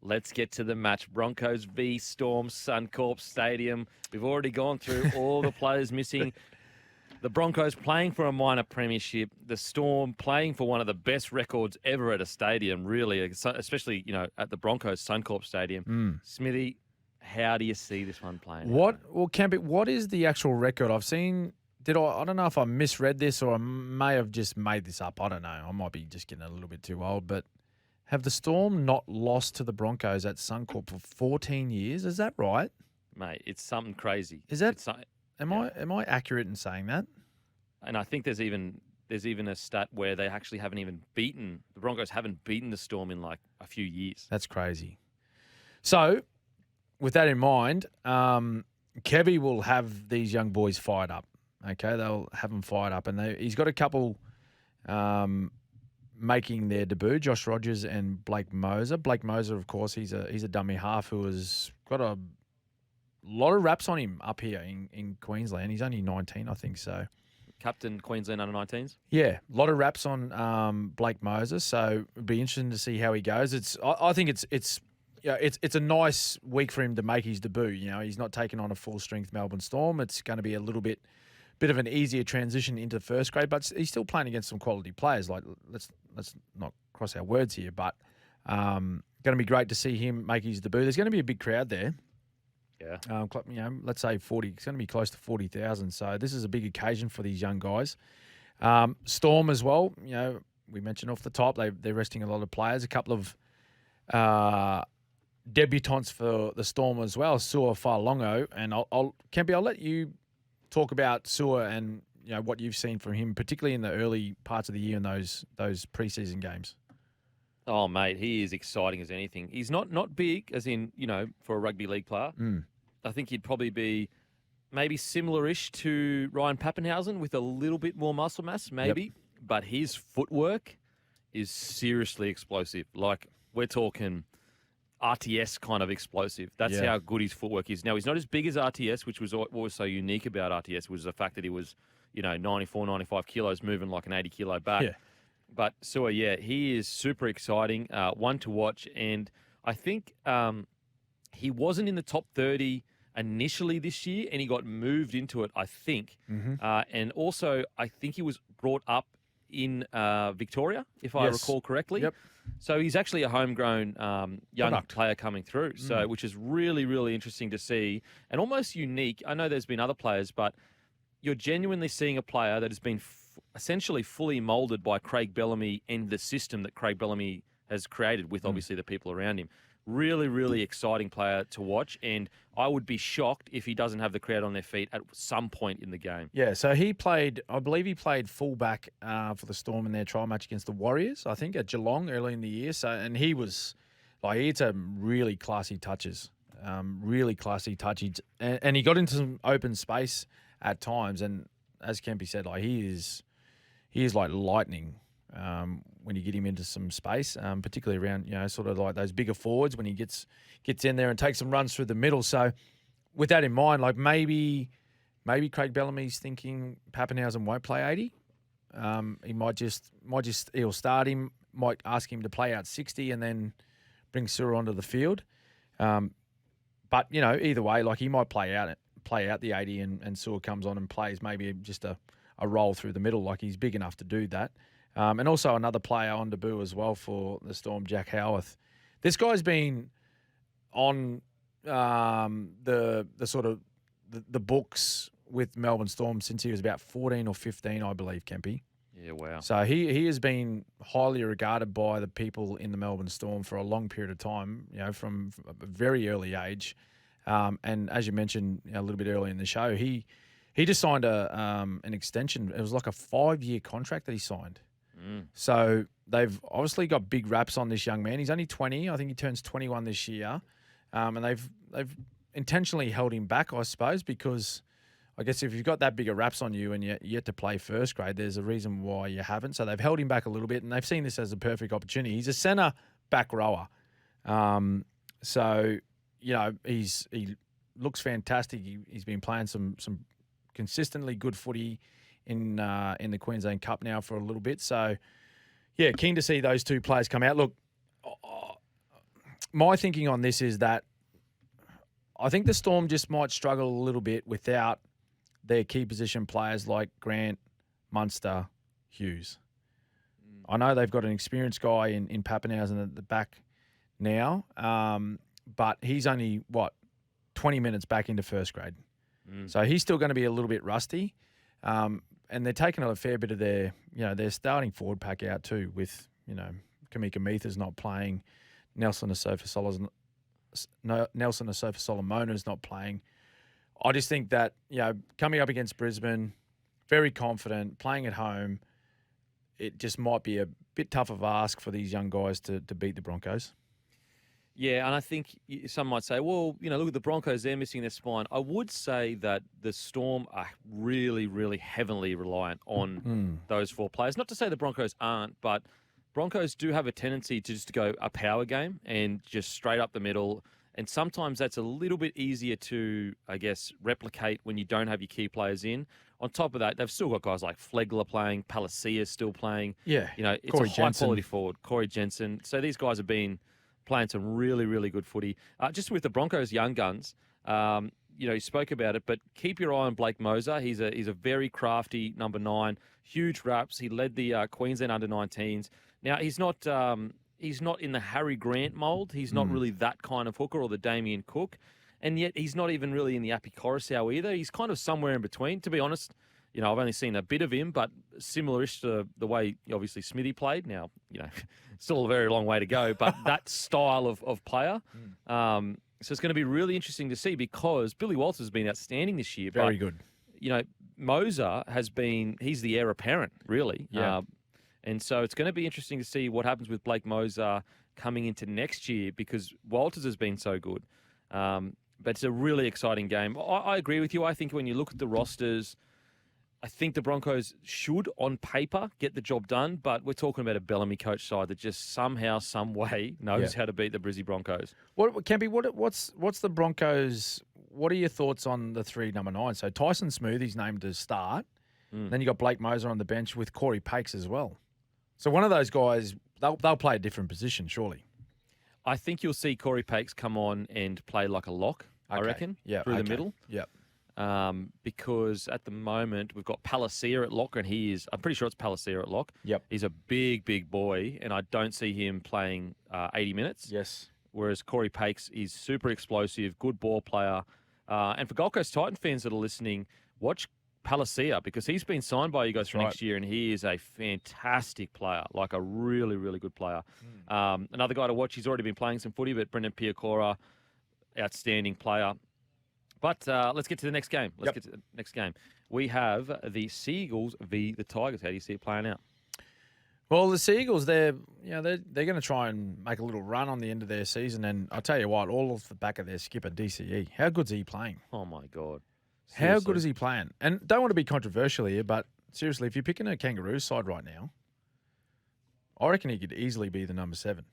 Let's get to the match. Broncos v Storm, Suncorp Stadium. We've already gone through all the players missing. The Broncos playing for a minor premiership. The Storm playing for one of the best records ever at a stadium, really, especially, at the Broncos Suncorp Stadium. Smithy, how do you see this one playing? Well, Kemp, what is the actual record? I've seen, I don't know if I misread this or I may have just made this up. I don't know. I might be just getting a little bit too old, but have the Storm not lost to the Broncos at Suncorp for 14 years? Is that right? Mate, it's something crazy. Is that... Am I accurate in saying that? And I think there's even a stat where they actually the Broncos haven't beaten the Storm in like a few years. That's crazy. So, with that in mind, Kevy will have these young boys fired up. Okay, they'll have them fired up, and he's got a couple making their debut: Josh Rogers and Blake Moser. Blake Moser, of course, he's a dummy half who has got a lot of raps on him up here in Queensland. He's only 19, I think so. Captain Queensland under-19s? Yeah, a lot of raps on Blake Moser, so it'd be interesting to see how he goes. I think it's a nice week for him to make his debut. He's not taking on a full-strength Melbourne Storm. It's going to be a little bit of an easier transition into first grade, but he's still playing against some quality players. Like let's not cross our words here, but going to be great to see him make his debut. There's going to be a big crowd there. Yeah. Let's say 40. It's going to be close to 40,000. So this is a big occasion for these young guys. Storm as well. We mentioned off the top they're resting a lot of players. A couple of debutants for the Storm as well. Sua Falongo, and Kempy, I'll let you talk about Sua and what you've seen from him, particularly in the early parts of the year in those preseason games. Oh, mate, he is exciting as anything. He's not big, as in, for a rugby league player. I think he'd probably be maybe similar-ish to Ryan Pappenhausen with a little bit more muscle mass, maybe. Yep. But his footwork is seriously explosive. Like, we're talking RTS kind of explosive. That's how good his footwork is. Now, he's not as big as RTS, which was what was so unique about RTS, was the fact that he was, 94, 95 kilos, moving like an 80-kilo back. Yeah. But Sua, he is super exciting, one to watch. And I think he wasn't in the top 30 initially this year, and he got moved into it, I think. And also, I think he was brought up in Victoria, if I recall correctly. Yep. So he's actually a homegrown young player coming through, so which is really, really interesting to see and almost unique. I know there's been other players, but you're genuinely seeing a player that has been essentially fully moulded by Craig Bellamy and the system that Craig Bellamy has created with obviously the people around him. Really, really exciting player to watch, and I would be shocked if he doesn't have the crowd on their feet at some point in the game. Yeah, so I believe he played fullback for the Storm in their trial match against the Warriors, I think, at Geelong early in the year. So, and he was, he had some really classy touches, and he got into some open space at times, and as Kempy said, he is like lightning. When you get him into some space, particularly around, sort of like those bigger forwards when he gets in there and takes some runs through the middle. So with that in mind, maybe Craig Bellamy's thinking Pappenhausen won't play 80. He'll start him, might ask him to play out 60 and then bring Sura onto the field. But, either way, he might play out the 80 and Sura comes on and plays maybe just a roll through the middle. He's big enough to do that. And also another player on debut as well for the Storm, Jack Howarth. This guy's been on the sort of the books with Melbourne Storm since he was about 14 or 15, I believe, Kempy. Yeah, wow. So he has been highly regarded by the people in the Melbourne Storm for a long period of time, from a very early age. And as you mentioned a little bit earlier in the show, he just signed an extension. It was like a 5-year contract that he signed. So they've obviously got big raps on this young man. He's only 20. I think he turns 21 this year. And they've intentionally held him back, I suppose, because I guess if you've got that bigger raps on you and you're yet to play first grade, there's a reason why you haven't. So they've held him back a little bit, and they've seen this as a perfect opportunity. He's a centre back rower. So, he looks fantastic. He's been playing some consistently good footy in the Queensland Cup now for a little bit. So, keen to see those two players come out. Look, my thinking on this is that I think the Storm just might struggle a little bit without their key position players like Grant, Munster, Hughes. I know they've got an experienced guy in Pappenhausen at the back now, but he's only, 20 minutes back into first grade. So he's still going to be a little bit rusty. And they're taking a fair bit of their starting forward pack out too with, Kamika Meetha's not playing, Nelson Asofa-Solomona's not playing. I just think that, coming up against Brisbane, very confident, playing at home, it just might be a bit tough of ask for these young guys to beat the Broncos. Yeah, and I think some might say, well, look at the Broncos, they're missing their spine. I would say that the Storm are really, really heavily reliant on those four players. Not to say the Broncos aren't, but Broncos do have a tendency to just go a power game and just straight up the middle. And sometimes that's a little bit easier to, I guess, replicate when you don't have your key players in. On top of that, they've still got guys like Flegler playing, Palacia's still playing. Yeah, it's Corey a high-quality forward, Corey Jensen. So these guys have been playing some really, really good footy. Just with the Broncos' young guns, you spoke about it, but keep your eye on Blake Moser. He's a very crafty number 9, huge raps. He led the Queensland under-19s. Now, he's not in the Harry Grant mould. He's not really that kind of hooker or the Damien Cook. And yet he's not even really in the Api Coruscant either. He's kind of somewhere in between. To be honest, I've only seen a bit of him, but similar-ish to the way, obviously, Smithy played. Now, still a very long way to go, but that style of player. So it's going to be really interesting to see because Billy Walters has been outstanding this year. Very good. Moser he's the heir apparent, really. Yeah. And so it's going to be interesting to see what happens with Blake Moser coming into next year because Walters has been so good. But it's a really exciting game. I agree with you. I think when you look at the rosters, I think the Broncos should, on paper, get the job done. But we're talking about a Bellamy coach side that just somehow, some way knows how to beat the Brizzy Broncos. Kempy, what's the Broncos? What are your thoughts on the 3 number 9? So Tyson Smoothie's named to start. Then you got Blake Moser on the bench with Corey Pakes as well. So one of those guys, they'll play a different position, surely. I think you'll see Corey Pakes come on and play like a lock, I reckon, through the middle. Yep. Because at the moment we've got Palacia at lock, and I'm pretty sure it's Palacia at lock. Yep. He's a big, big boy, and I don't see him playing 80 minutes. Yes. Whereas Corey Pakes is super explosive, good ball player. And for Gold Coast Titan fans that are listening, watch Palacia because he's been signed by you guys for next year, and he is a fantastic player, like a really, really good player. Another guy to watch, he's already been playing some footy, but Brendan Piacora, outstanding player. But let's get to the next game. Let's get to the next game. We have the Seagulls v. the Tigers. How do you see it playing out? Well, the Seagulls, they're going to try and make a little run on the end of their season, and I'll tell you what, all off the back of their skipper DCE. How good's he playing? Oh my God! Seriously. How good is he playing? And don't want to be controversial here, but seriously, if you're picking a Kangaroos side right now, I reckon he could easily be the number 7.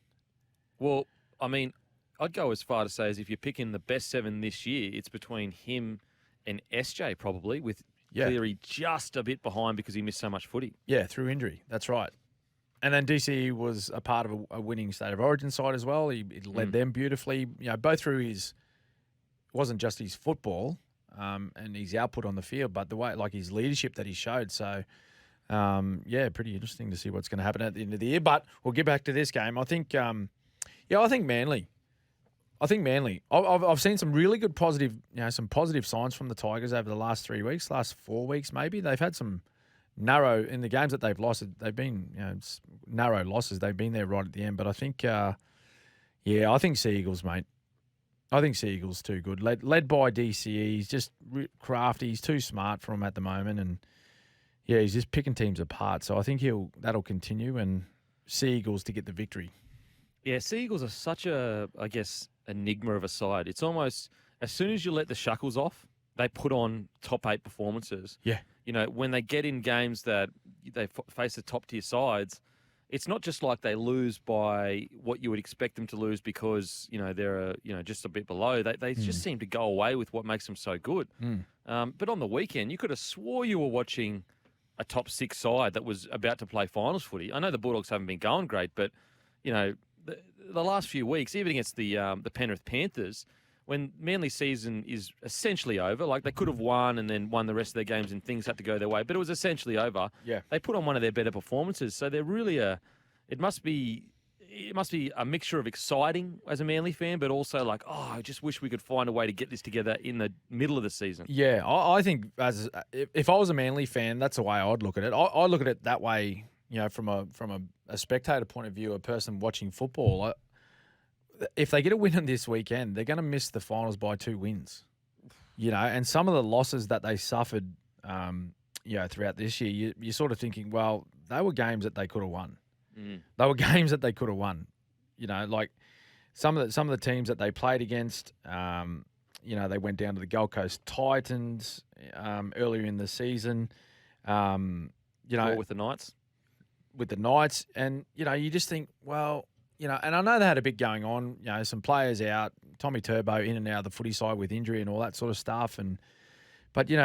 Well, I mean, I'd go as far to say as if you're picking the best 7 this year, it's between him and SJ probably, with Cleary just a bit behind because he missed so much footy. Yeah, through injury. That's right. And then DC was a part of a winning State of Origin side as well. He led them beautifully, both through it wasn't just his football and his output on the field, but the way, like his leadership that he showed. So, pretty interesting to see what's going to happen at the end of the year. But we'll get back to this game. I think, I think Manly. I've seen some really good positive, some positive signs from the Tigers over the last 3 weeks, last 4 weeks maybe. They've had some narrow in the games that they've lost. They've been narrow losses. They've been there right at the end. But I think, I think Sea Eagles, mate. I think Sea Eagles too good. Led by DCE. He's just crafty. He's too smart for him at the moment, and he's just picking teams apart. So I think that'll continue, and Sea Eagles to get the victory. Yeah, Sea Eagles are such a, I guess, enigma of a side. It's almost as soon as you let the shackles off, they put on top 8 performances. Yeah. When they get in games that they face the top tier sides, it's not just like they lose by what you would expect them to lose because, they're, just a bit below. They just seem to go away with what makes them so good. But on the weekend, you could have swore you were watching a top 6 side that was about to play finals footy. I know the Bulldogs haven't been going great, but, the last few weeks, even against the Penrith Panthers, when Manly's season is essentially over, like they could have won and then won the rest of their games and things had to go their way, but it was essentially over. Yeah. They put on one of their better performances. So they're really it must be a mixture of exciting as a Manly fan, but also like, oh, I just wish we could find a way to get this together in the middle of the season. Yeah, I think if I was a Manly fan, that's the way I'd look at it. I look at it that way, from a spectator point of view, a person watching football. If they get a win on this weekend, they're going to miss the finals by 2 wins. And some of the losses that they suffered, throughout this year, you're sort of thinking, well, they were games that they could have won. They were games that they could have won. Like some of the teams that they played against. They went down to the Gold Coast Titans earlier in the season. Or with the Knights. With the Knights, and you just think, well, and I know they had a bit going on. Some players out, Tommy Turbo in and out of the footy side with injury and all that sort of stuff. But you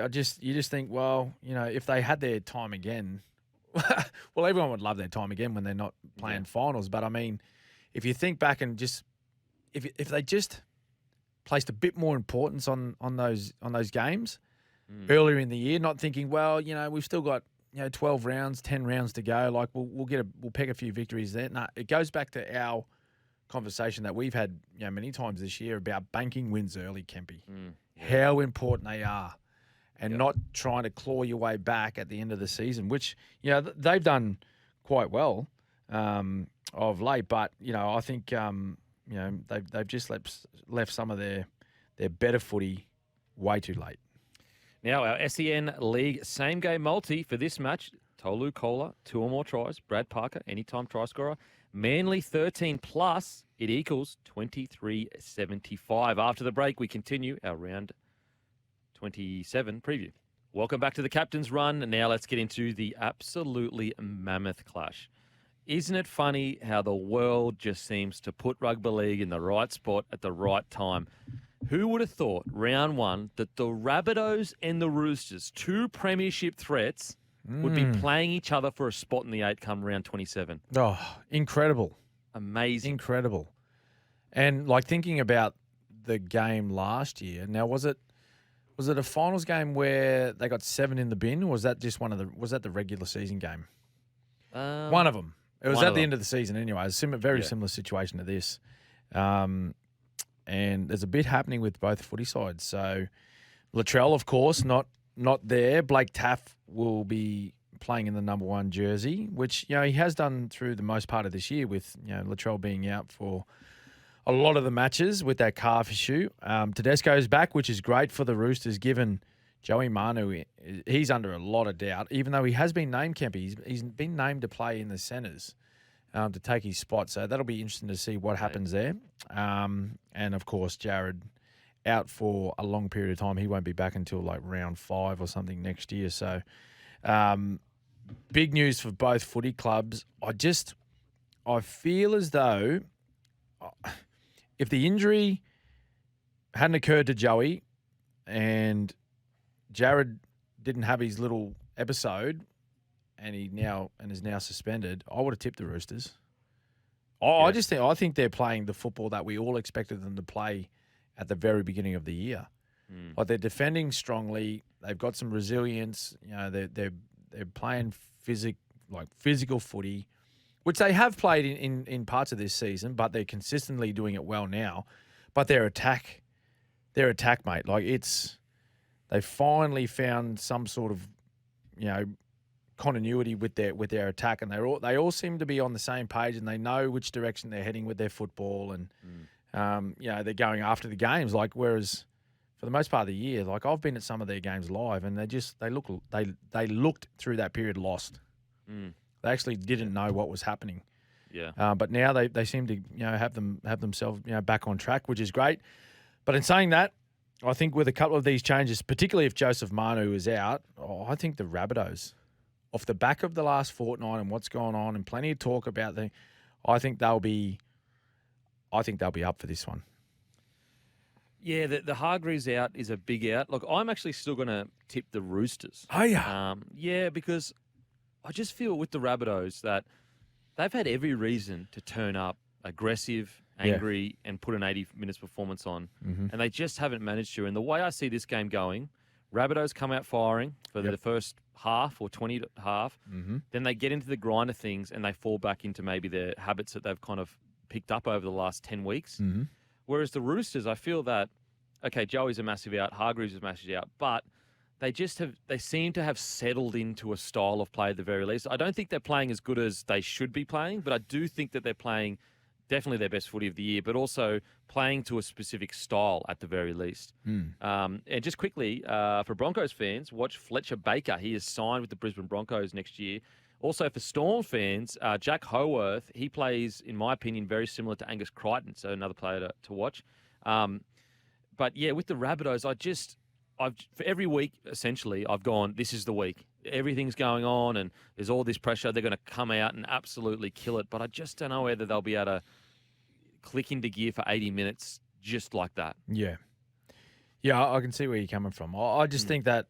just think, well, if they had their time again. Well, everyone would love their time again when they're not playing finals. But I mean, if you think back and just if they just placed a bit more importance on those games earlier in the year, not thinking, well, we've still got 12 rounds, 10 rounds to go. Like we'll peg a few victories there. No, it goes back to our conversation that we've had many times this year about banking wins early, Kempy. How important they are. And not trying to claw your way back at the end of the season, which, they've done quite well of late. But, I think, they've just left some of their better footy way too late. Now, our SEN League same-game multi for this match, Tolu Kola, 2 or more tries. Brad Parker, anytime try scorer. Manly 13 plus, it equals 23.75. After the break, we continue our round 27 preview. Welcome back to the Captain's Run. And now let's get into the absolutely mammoth clash. Isn't it funny how the world just seems to put rugby league in the right spot at the right time? Who would have thought, round one, that the Rabbitohs and the Roosters, 2 premiership threats, would be playing each other for a spot in the 8 come round 27? Oh, incredible. Amazing. Incredible. And like thinking about the game last year, now was it a finals game where they got 7 in the bin, or was that just was that the regular season game? One of them. It was at the end of the season anyway. It's a very similar situation to this. And there's a bit happening with both footy sides. So Latrell, of course, not there. Blake Taff will be playing in the number 1 jersey, which, he has done through the most part of this year with, Latrell being out for a lot of the matches with that calf issue. Tedesco's back, which is great for the Roosters, given Joey Manu, he's under a lot of doubt, even though he has been named, Kempy. He's been named to play in the centres to take his spot. So that'll be interesting to see what happens there. And, of course, Jared out for a long period of time. He won't be back until like round 5 or something next year. So big news for both footy clubs. I feel as though if the injury hadn't occurred to Joey and Jared didn't have his little episode and is now suspended, I would have tipped the Roosters. I think they're playing the football that we all expected them to play at the very beginning of the year. Like they're defending strongly, they've got some resilience. They're playing physical footy, which they have played in parts of this season, but they're consistently doing it well now. But their attack, mate, they finally found some sort of, continuity with their attack, and they all seem to be on the same page, and they know which direction they're heading with their football, and they're going after the games. Whereas for the most part of the year, I've been at some of their games live, and they looked through that period lost. They actually didn't know what was happening. Yeah. But now they seem to have themselves back on track, which is great. But in saying that, I think with a couple of these changes, particularly if Joseph Manu is out, I think the Rabbitohs, off the back of the last fortnight and what's going on, and plenty of talk about I think they'll be up for this one. Yeah, the Hargreaves out is a big out. Look, I'm actually still going to tip the Roosters. Oh, yeah. Yeah, because I just feel with the Rabbitohs that they've had every reason to turn up aggressive, Yeah. angry, and put an 80 minutes performance on. Mm-hmm. And they just haven't managed to. And the way I see this game going, Rabbitohs come out firing for the first half or 20 half. Mm-hmm. Then they get into the grind of things and they fall back into maybe their habits that they've kind of picked up over the last 10 weeks. Mm-hmm. Whereas the Roosters, I feel that, okay, Joey's a massive out, Hargreaves is a massive out, but they seem to have settled into a style of play at the very least. I don't think they're playing as good as they should be playing, but I do think that they're playing definitely their best footy of the year, but also playing to a specific style at the very least. And just quickly, for Broncos fans, watch Fletcher Baker. He is signed with the Brisbane Broncos next year. Also, for Storm fans, Jack Howarth, he plays, in my opinion, very similar to Angus Crichton, so another player to watch. But yeah, with the Rabbitohs, for every week, essentially, I've gone, this is the week. Everything's going on and there's all this pressure. They're going to come out and absolutely kill it. But I just don't know whether they'll be able to click into gear for 80 minutes just like that. Yeah. Yeah, I can see where you're coming from. I just think that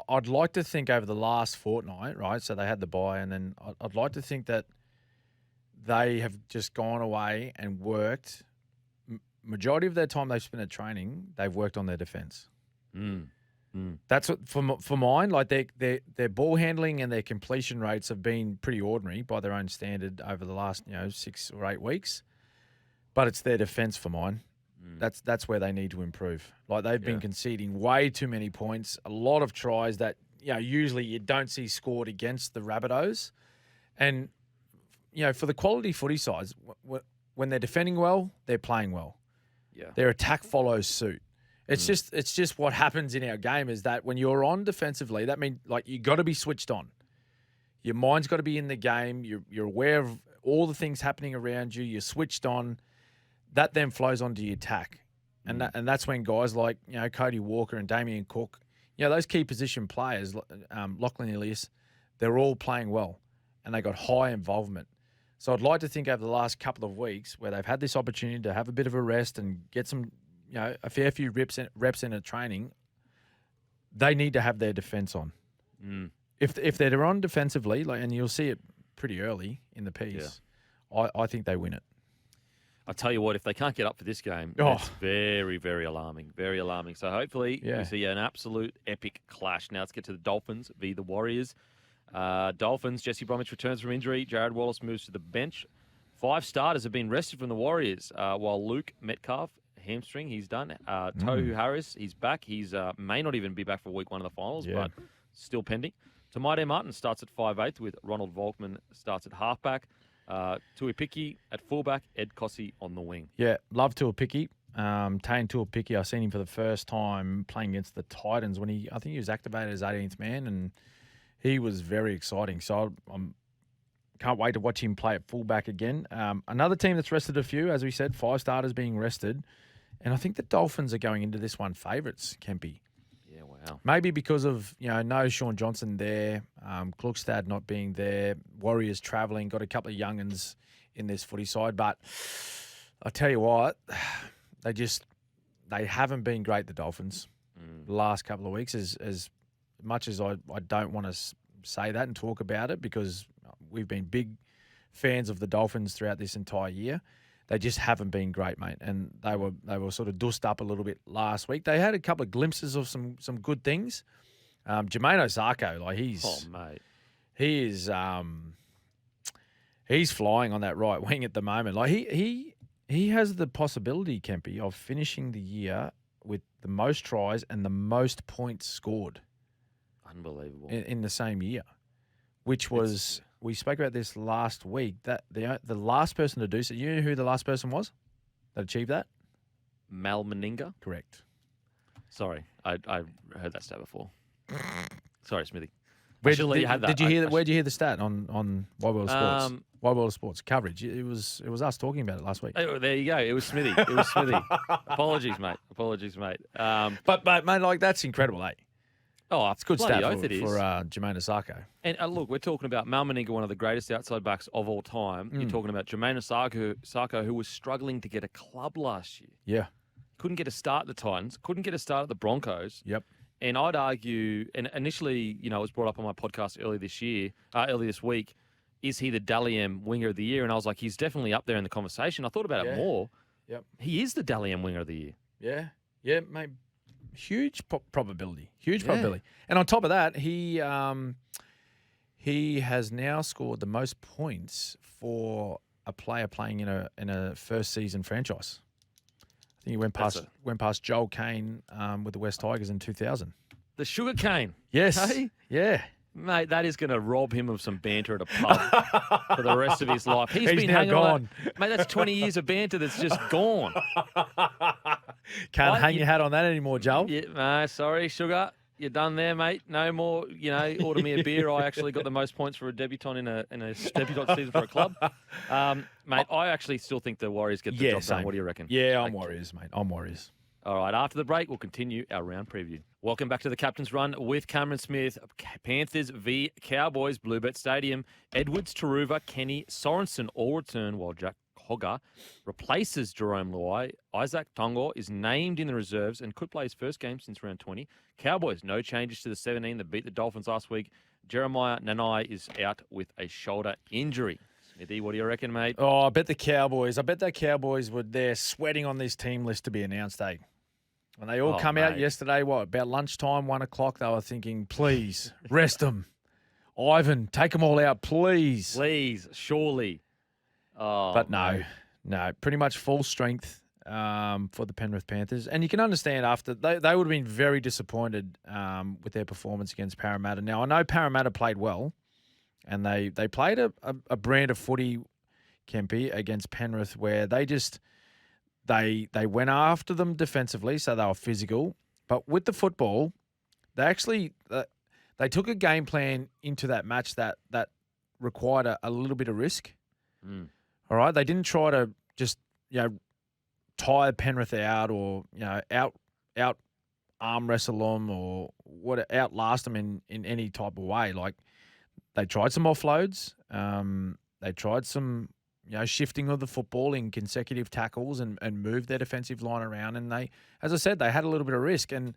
I'd like to think over the last fortnight, right? So they had the bye, and then I'd like to think that they have just gone away and worked. Majority of their time they've spent at training, they've worked on their defence. That's what for mine. Like their ball handling and their completion rates have been pretty ordinary by their own standard over the last 6 or 8 weeks. But it's their defence for mine. That's where they need to improve. Like they've been conceding way too many points, a lot of tries that usually you don't see scored against the Rabbitohs, and for the quality footy sides, when they're defending well, they're playing well. Yeah, their attack follows suit. It's just what happens in our game is that when you're on defensively, that means like you got to be switched on. Your mind's got to be in the game. You're aware of all the things happening around you. You're switched on. That then flows onto your attack, and that's when guys like Cody Walker and Damien Cook, those key position players, Lachlan Ilias, they're all playing well, and they got high involvement. So I'd like to think over the last couple of weeks where they've had this opportunity to have a bit of a rest and get some, a fair few reps in a training, they need to have their defence on. If they're on defensively, and you'll see it pretty early in the piece, I think they win it. I tell you what, if they can't get up for this game, it's very, very alarming. Very alarming. So hopefully we see an absolute epic clash. Now let's get to the Dolphins v. the Warriors. Dolphins, Jesse Bromwich returns from injury. Jared Wallace moves to the bench. 5 starters have been rested from the Warriors, while Luke Metcalf, hamstring, he's done. Tohu Harris, he's back. He's may not even be back for week 1 of the finals, but still pending. Tamaide Martin starts at 5'8", with Ronald Volkman starts at halfback. Tuipiki at fullback, Ed Cossey on the wing. Yeah, love Tuipiki. Tane Tuipiki, I've seen him for the first time playing against the Titans when I think he was activated as 18th man, and he was very exciting. So I can't wait to watch him play at fullback again. Another team that's rested a few, as we said, 5 starters being rested, and I think the Dolphins are going into this one favourites, Kempy. Yeah, wow. Maybe because of, no Sean Johnson there, Klukstad not being there, Warriors travelling, got a couple of young'uns in this footy side. But I tell you what, they haven't been great, the Dolphins, the last couple of weeks. As much as I don't want to say that and talk about it, because we've been big fans of the Dolphins throughout this entire year. They just haven't been great, mate, and they were sort of dusted up a little bit last week. They had a couple of glimpses of some good things. Jermaine Osako, he's flying on that right wing at the moment. Like he has the possibility, Kempy, of finishing the year with the most tries and the most points scored. Unbelievable. In the same year, which was. We spoke about this last week. That the last person to do so. You know who the last person was that achieved that? Mal Meninga. Correct. Sorry, I heard that stat before. Sorry, Smithy. Did you hear? Where'd you hear the stat on Wide World of Sports? Wide World of Sports coverage. It was us talking about it last week. Oh, there you go. It was Smithy. Apologies, mate. But mate, like that's incredible, eh? Oh, it's a good stat for Jermaine Osako. And look, we're talking about Mal Meninga, one of the greatest outside backs of all time. You're talking about Jermaine Osako, who was struggling to get a club last year. Yeah. Couldn't get a start at the Titans. Couldn't get a start at the Broncos. Yep. And I'd argue, and initially, it was brought up on my podcast earlier this week, is he the Dally M winger of the year? And I was like, he's definitely up there in the conversation. I thought about it more. Yep. He is the Dally M winger of the year. Yeah. Yeah, mate. Huge probability. Huge probability. And on top of that, he has now scored the most points for a player playing in a first season franchise. I think he went past Joel Kane with the West Tigers in 2000. The Sugar Cane. Yes. Hey? Yeah. Mate, that is going to rob him of some banter at a pub for the rest of his life. He's been now hanging gone. on that. Mate, that's 20 years of banter that's just gone. Can't hang your hat on that anymore, Joel. Yeah, no, sorry, Sugar. You're done there, mate. No more, order me a beer. I actually got the most points for a debutant in a debutant season for a club. Mate, I actually still think the Warriors get the job done. What do you reckon? Yeah, I'm Warriors, mate. I'm Warriors. All right, after the break, we'll continue our round preview. Welcome back to the Captain's Run with Cameron Smith. Panthers v Cowboys, Bluebet Stadium. Edwards, Taruva, Kenny, Sorensen all return while Jack Hogger replaces Jerome Luai. Isaac Tongo is named in the reserves and could play his first game since round 20. Cowboys, no changes to the 17 that beat the Dolphins last week. Jeremiah Nanai is out with a shoulder injury. Smithy, what do you reckon, mate? Oh, I bet the Cowboys. I bet the Cowboys were there sweating on this team list to be announced, eh? When they all come out yesterday, about lunchtime, 1 o'clock, they were thinking, please, rest them. Ivan, take them all out, please. Please, surely. Oh, but no, pretty much full strength for the Penrith Panthers. And you can understand after, they would have been very disappointed with their performance against Parramatta. Now, I know Parramatta played well, and they played a brand of footy, Kempy, against Penrith where they just... They went after them defensively, so they were physical. But with the football, they took a game plan into that match that required a little bit of risk. All right, they didn't try to just tire Penrith out or out arm wrestle them or outlast them in any type of way. Like they tried some offloads, they tried some. Shifting of the football in consecutive tackles and move their defensive line around. And they, as I said, they had a little bit of risk. And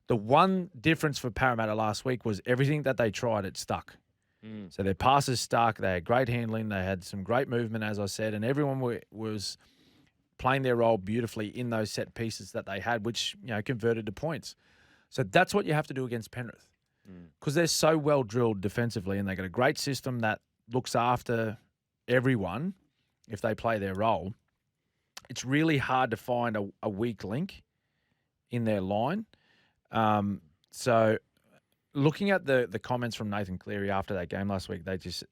the one difference for Parramatta last week was everything that they tried, it stuck. So their passes stuck. They had great handling. They had some great movement, as I said. And everyone was playing their role beautifully in those set pieces that they had, which, converted to points. So that's what you have to do against Penrith. Because they're so well drilled defensively and they got a great system that looks after everyone. If they play their role, it's really hard to find a weak link in their line. So looking at the comments from Nathan Cleary after that game last week,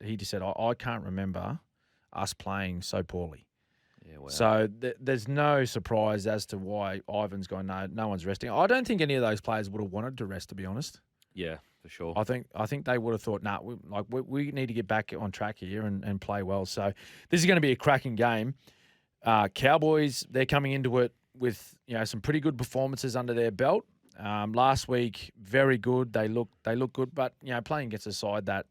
he just said, I can't remember us playing so poorly. Yeah, wow. So there's no surprise as to why Ivan's gone, no one's resting. I don't think any of those players would have wanted to rest, to be honest. Yeah, for sure. I think they would have thought, we need to get back on track here and play well. So this is going to be a cracking game. Cowboys, they're coming into it with some pretty good performances under their belt. Last week, very good. They look good, but playing against a side that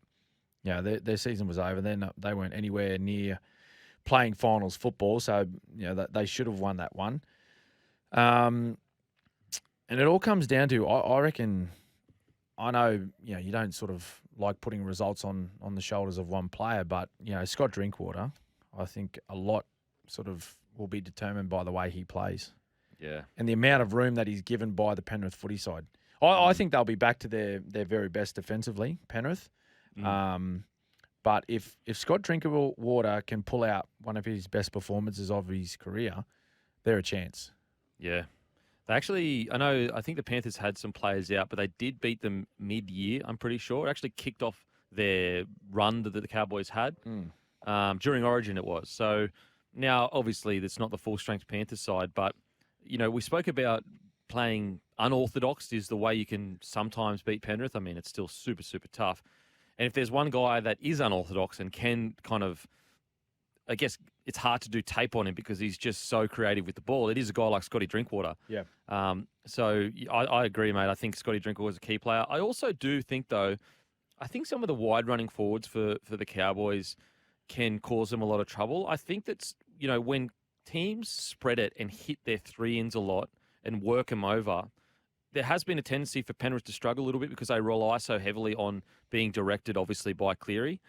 their season was over. They weren't anywhere near playing finals football, so they should have won that one. And it all comes down to I reckon. I know, you don't sort of like putting results on the shoulders of one player, but, Scott Drinkwater, I think a lot sort of will be determined by the way he plays. Yeah. And the amount of room that he's given by the Penrith footy side. I think they'll be back to their very best defensively, Penrith. But if Scott Drinkwater can pull out one of his best performances of his career, they're a chance. Yeah. I think the Panthers had some players out, but they did beat them mid-year, I'm pretty sure. It actually kicked off their run that the Cowboys had. During Origin it was. So now, obviously, it's not the full-strength Panthers side, but, we spoke about playing unorthodox is the way you can sometimes beat Penrith. I mean, it's still super, super tough. And if there's one guy that is unorthodox and can kind of, I guess it's hard to do tape on him because he's just so creative with the ball. It is a guy like Scotty Drinkwater. Yeah. So I agree, mate. I think Scotty Drinkwater is a key player. I also do think, though, some of the wide running forwards for the Cowboys can cause them a lot of trouble. I think that's, when teams spread it and hit their 3-ins a lot and work them over, there has been a tendency for Penrith to struggle a little bit because they rely so heavily on being directed, obviously, by Cleary.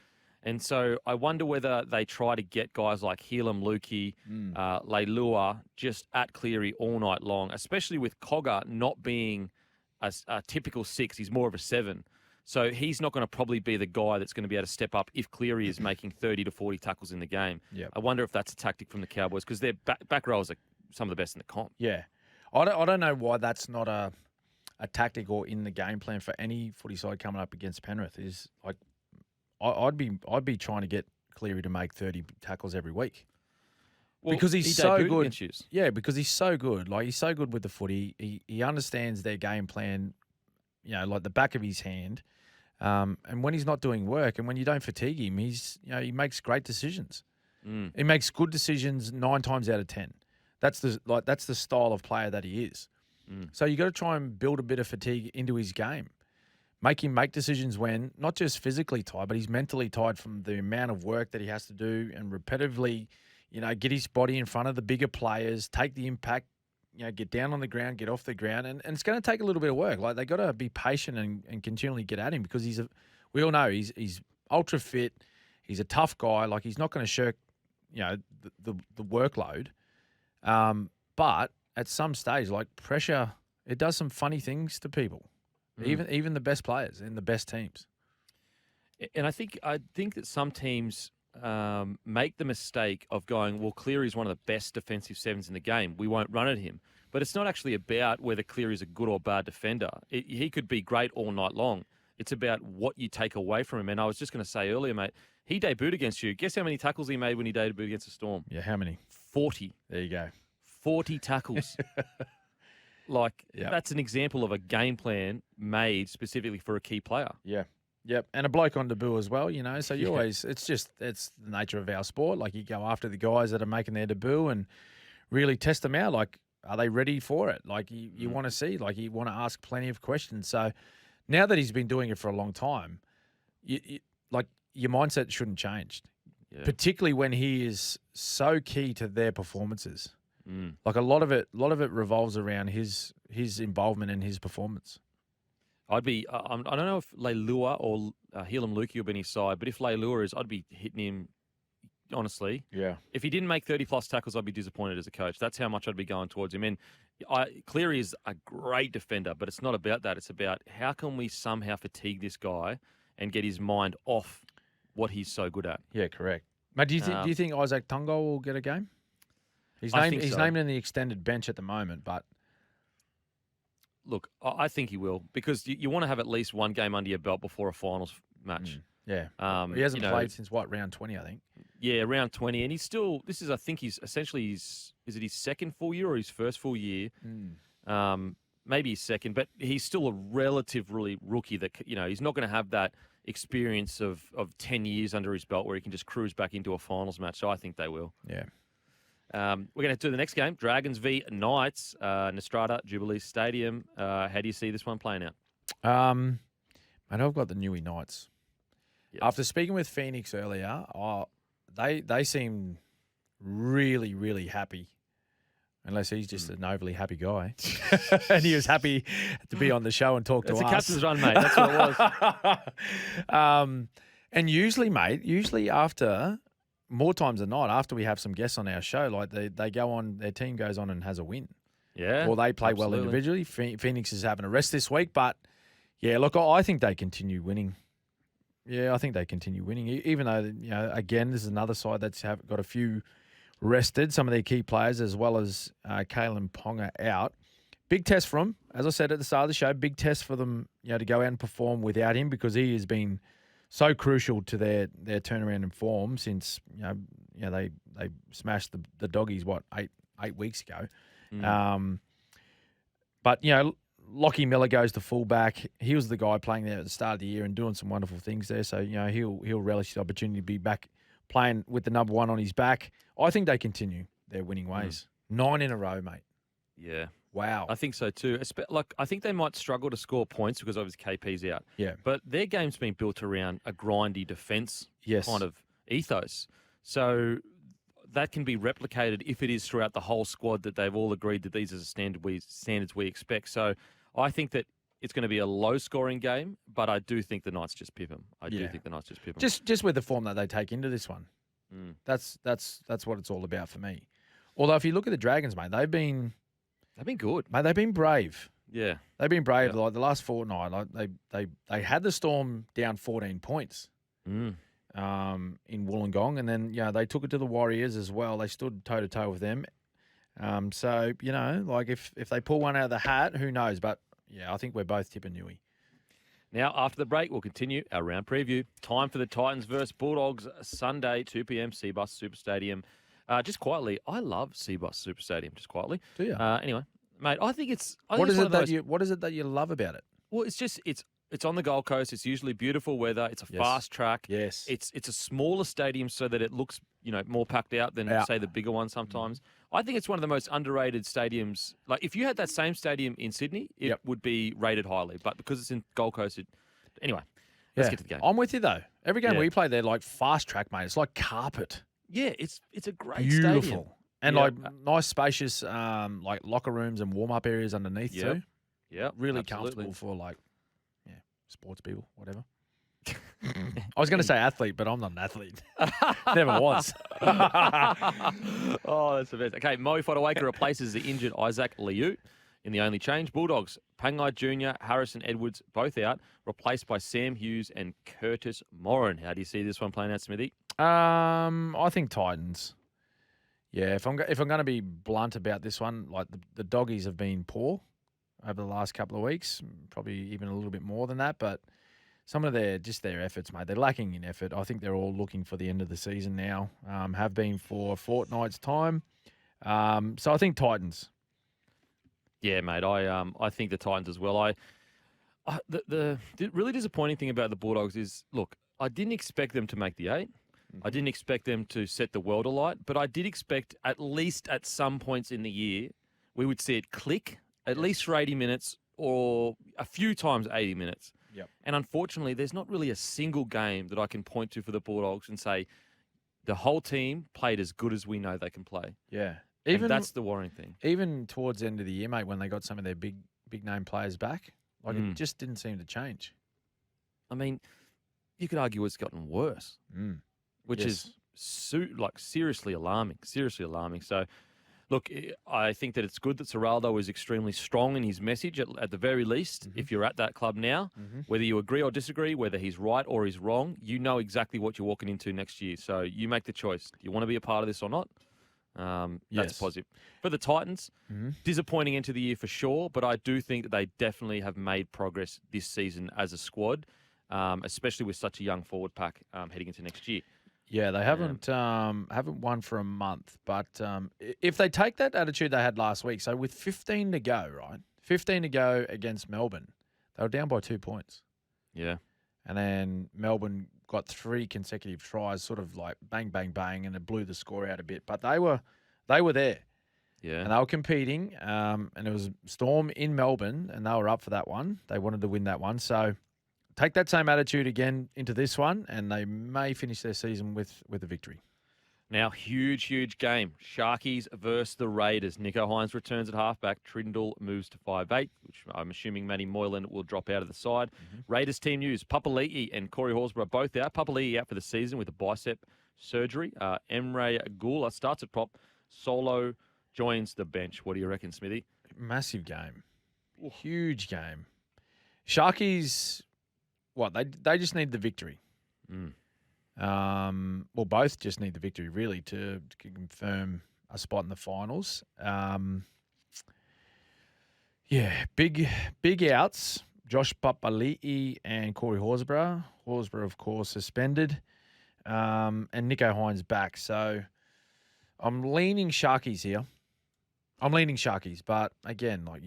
And so I wonder whether they try to get guys like Helam Lukey, Leilua just at Cleary all night long, especially with Cogger not being a typical 6. He's more of a 7. So he's not going to probably be the guy that's going to be able to step up if Cleary is making 30 to 40 tackles in the game. Yep. I wonder if that's a tactic from the Cowboys because their back rowers are some of the best in the comp. Yeah. I don't know why that's not a tactic or in the game plan for any footy side coming up against Penrith. Is like I'd be trying to get Cleary to make 30 tackles every week. Well, because he's he so debuted good. against you. Yeah, because he's so good. Like he's so good with the footy. He understands their game plan, like the back of his hand. And when he's not doing work and when you don't fatigue him, he makes great decisions. He makes good decisions 9 times out of 10. That's the style of player that he is. So you got to try and build a bit of fatigue into his game. Make him make decisions when not just physically tired, but he's mentally tired from the amount of work that he has to do and repetitively, get his body in front of the bigger players, take the impact, get down on the ground, get off the ground. And it's going to take a little bit of work. Like they got to be patient and continually get at him because we all know he's ultra fit. He's a tough guy. Like he's not going to shirk, the workload. But at some stage, like pressure, it does some funny things to people, even the best players in the best teams. And I think that some teams make the mistake of going, well, Cleary's one of the best defensive 7s in the game. We won't run at him. But it's not actually about whether Cleary's a good or bad defender. He could be great all night long. It's about what you take away from him. And I was just going to say earlier, mate, he debuted against you. Guess how many tackles he made when he debuted against the Storm? Yeah, how many? 40. There you go. 40 tackles. That's an example of a game plan made specifically for a key player. Yeah. Yep. And a bloke on debut as well, so you always, it's the nature of our sport. Like you go after the guys that are making their debut and really test them out. Like, are they ready for it? Like you want to see, like you want to ask plenty of questions. So now that he's been doing it for a long time, like your mindset shouldn't change, particularly when he is so key to their performances. Like a lot of it revolves around his involvement in his performance. I don't know if Leilua or Helam Lukey will be on his side, but if Leilua is, I'd be hitting him, honestly. Yeah. If he didn't make 30-plus tackles, I'd be disappointed as a coach. That's how much I'd be going towards him. And Cleary is a great defender, but it's not about that. It's about how can we somehow fatigue this guy and get his mind off what he's so good at. Yeah, correct. Mate, do you think Isaac Tungo will get a game? He's think so. named in the extended bench at the moment, but... Look, I think he will because you want to have at least one game under your belt before a finals match. Yeah. He hasn't played since, round 20, I think? Yeah, round 20. And he's still, I think he's essentially, is it his second full year or his first full year? Maybe his second, but he's still a relatively rookie that, he's not going to have that experience of 10 years under his belt where he can just cruise back into a finals match. So I think they will. Yeah. We're going to do the next game, Dragons v Knights, Nostrada, Jubilee Stadium. How do you see this one playing out? Mate, I've got the Newey Knights. Yep. After speaking with Phoenix earlier, they seem really, really happy, unless he's just an overly happy guy. And he was happy to be on the show and talk to us. It's a captain's run, mate. That's what it was. And usually after... More times than not, after we have some guests on our show, like they go on, their team goes on and has a win. Yeah. Or they play well individually. Phoenix is having a rest this week, but yeah, look, I think they continue winning. Yeah, I think they continue winning, even though, again, this is another side that's got a few rested, some of their key players, as well as Kalen Ponga out. Big test for them, as I said at the start of the show, big test for them, to go out and perform without him because he has been so crucial to their turnaround in form since they smashed the Doggies 8 weeks ago. But Lockie Miller goes to fullback. He was the guy playing there at the start of the year and doing some wonderful things there. So he'll relish the opportunity to be back playing with the number 1 on his back. I think they continue their winning ways. 9 in a row, mate. Yeah. Wow. I think so too. I think they might struggle to score points because obviously KP's out. Yeah. But their game's been built around a grindy defense kind of ethos. So that can be replicated if it is throughout the whole squad that they've all agreed that these are the standards we expect. So I think that it's going to be a low-scoring game, but I do think the Knights just pip them. I do Yeah. think the Knights just pip them. Just with the form that they take into this one. Mm. That's what it's all about for me. Although if you look at the Dragons, mate, they've been good. Mate, they've been brave. Yeah. They've been brave. Yeah. Like the last fortnight, they had the Storm down 14 points Mm. In Wollongong, and then they took it to the Warriors as well. They stood toe to toe with them. So like if they pull one out of the hat, who knows? But I think we're both tipping Newey. Now, after the break, we'll continue our round preview. Time for the Titans versus Bulldogs, Sunday, 2 p.m, Seabus Super Stadium. Just quietly, I love Seabus Super Stadium, just quietly. Do you? Anyway, mate, I think it's... What is it that you love about it? Well, it's on the Gold Coast. It's usually beautiful weather. It's a fast track. Yes. It's a smaller stadium so that it looks, more packed out than, say, the bigger one sometimes. I think it's one of the most underrated stadiums. Like, if you had that same stadium in Sydney, it would be rated highly. But because it's in Gold Coast, anyway, let's get to the game. I'm with you, though. Every game we play, they're like fast track, mate. It's like carpet. Yeah, it's a great Beautiful. stadium. And like nice, spacious, like locker rooms and warm up areas underneath too. Yeah, really comfortable for like, sports people, whatever. I was going to say athlete, but I'm not an athlete. Never was. Oh, that's the best. Okay, Moe Fodawaker replaces the injured Isaac Liu in the only change. Bulldogs, Pangai Jr., Harrison Edwards, both out, replaced by Sam Hughes and Curtis Morin. How do you see this one playing out, Smithy? I think Titans. Yeah, if I'm going to be blunt about this one, like the doggies have been poor over the last couple of weeks, probably even a little bit more than that, but some of their efforts, mate, they're lacking in effort. I think they're all looking for the end of the season now, have been for a fortnight's time. So I think Titans. Yeah, mate, I think the Titans as well. The really disappointing thing about the Bulldogs is, look, I didn't expect them to make the 8. I didn't expect them to set the world alight, but I did expect at least at some points in the year we would see it click, at least for 80 minutes or a few times 80 minutes. Yep. And unfortunately, there's not really a single game that I can point to for the Bulldogs and say the whole team played as good as we know they can play. Yeah. And that's the worrying thing. Even towards the end of the year, mate, when they got some of their big name players back, like it just didn't seem to change. I mean, you could argue it's gotten worse, which is seriously alarming. Seriously alarming. So, look, I think that it's good that Serraldo is extremely strong in his message, at the very least. If you're at that club now, whether you agree or disagree, whether he's right or he's wrong, you know exactly what you're walking into next year. So you make the choice. Do you want to be a part of this or not? That's positive. For the Titans, disappointing into the year for sure, but I do think that they definitely have made progress this season as a squad, especially with such a young forward pack heading into next year. Yeah, they haven't won for a month, but if they take that attitude they had last week, so with 15 to go, right? 15 to go against Melbourne, they were down by 2 points. Yeah. And then Melbourne got 3 consecutive tries, sort of like bang, bang, bang, and it blew the score out a bit. But they were there. Yeah. And they were competing, and it was Storm in Melbourne, and they were up for that one. They wanted to win that one. So take that same attitude again into this one, and they may finish their season with a victory. Now, huge game. Sharkies versus the Raiders. Nico Hines returns at halfback. Trindle moves to 5'8", which I'm assuming Matty Moylan will drop out of the side. Raiders team news. Papali'i and Corey Horsburgh both out. Papali'i out for the season with a bicep surgery. Emre Gula starts at prop. Solo joins the bench. What do you reckon, Smithy? Massive game. Huge game. Sharkies, what? They just need the victory. Well, both just need the victory, really, to confirm a spot in the finals. Big outs. Josh Papali'i and Corey Horsburgh. Horsburgh, of course, suspended. And Nico Hines back. So I'm leaning Sharkies here. But again, like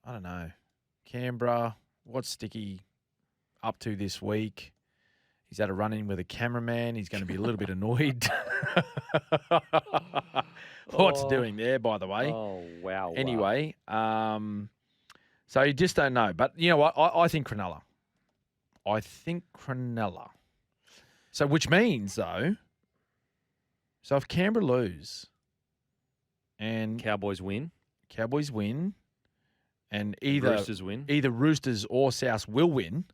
I don't know. Canberra, what's Sticky up to this week? He's had a run-in with a cameraman. He's going to be a little bit annoyed. What's doing there, by the way? Oh, wow. Anyway, so you just don't know. But you know what? I think Cronulla. So which means, though, so if Canberra lose and Cowboys win, and Roosters win. either Roosters or South will win.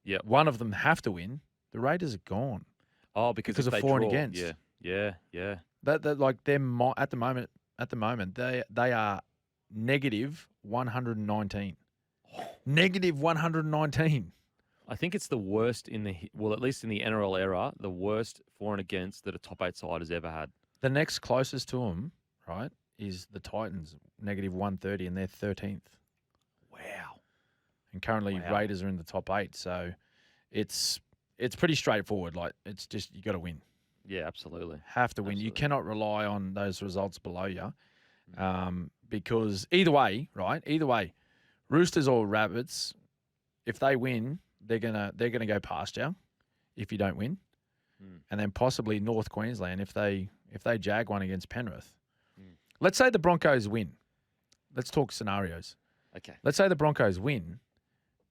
Yeah. One of them have to win. The Raiders are gone. Oh, because of if they for and draw, against. Yeah. That like they're at the moment they are negative 119. Negative 119. I think it's the worst at least in the NRL era, the worst for and against that a top 8 side has ever had. The next closest to them, right, is the Titans, negative 130, and they're 13th. Wow. And currently Raiders are in the top 8, so it's pretty straightforward. Like, it's just you got to win. Yeah, absolutely. Have to win. You cannot rely on those results below you, because either way, right? Either way, Roosters or Rabbits, if they win, they're gonna go past you. If you don't win, and then possibly North Queensland if they jag one against Penrith. Let's say the Broncos win. Let's talk scenarios. Okay. Let's say the Broncos win,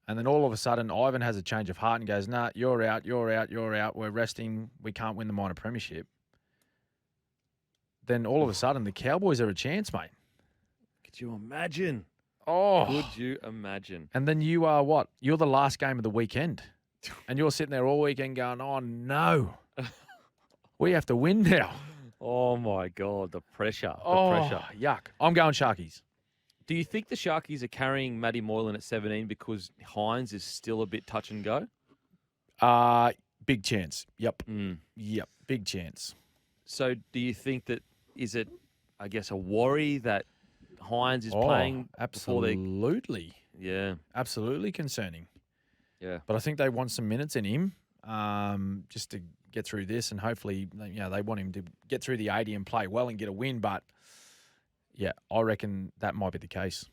and then all of a sudden Ivan has a change of heart and goes, "Nah, you're out. We're resting. We can't win the minor premiership." Then all of a sudden the Cowboys are a chance, mate. Could you imagine? Oh. Could you imagine? And then you are what? You're the last game of the weekend. And you're sitting there all weekend going, "Oh, no. We have to win now." Oh, my God. The pressure. Pressure. Yuck. I'm going Sharkies. Do you think the Sharkies are carrying Matty Moylan at 17 because Hines is still a bit touch and go? Big chance. Yep. Mm. Yep. Big chance. So do you think that, is it, I guess, a worry that Hines is playing before they... Absolutely. Yeah. Absolutely concerning. Yeah. But I think they want some minutes in him just to get through this, and hopefully, they want him to get through the 80 and play well and get a win. But, yeah, I reckon that might be the case.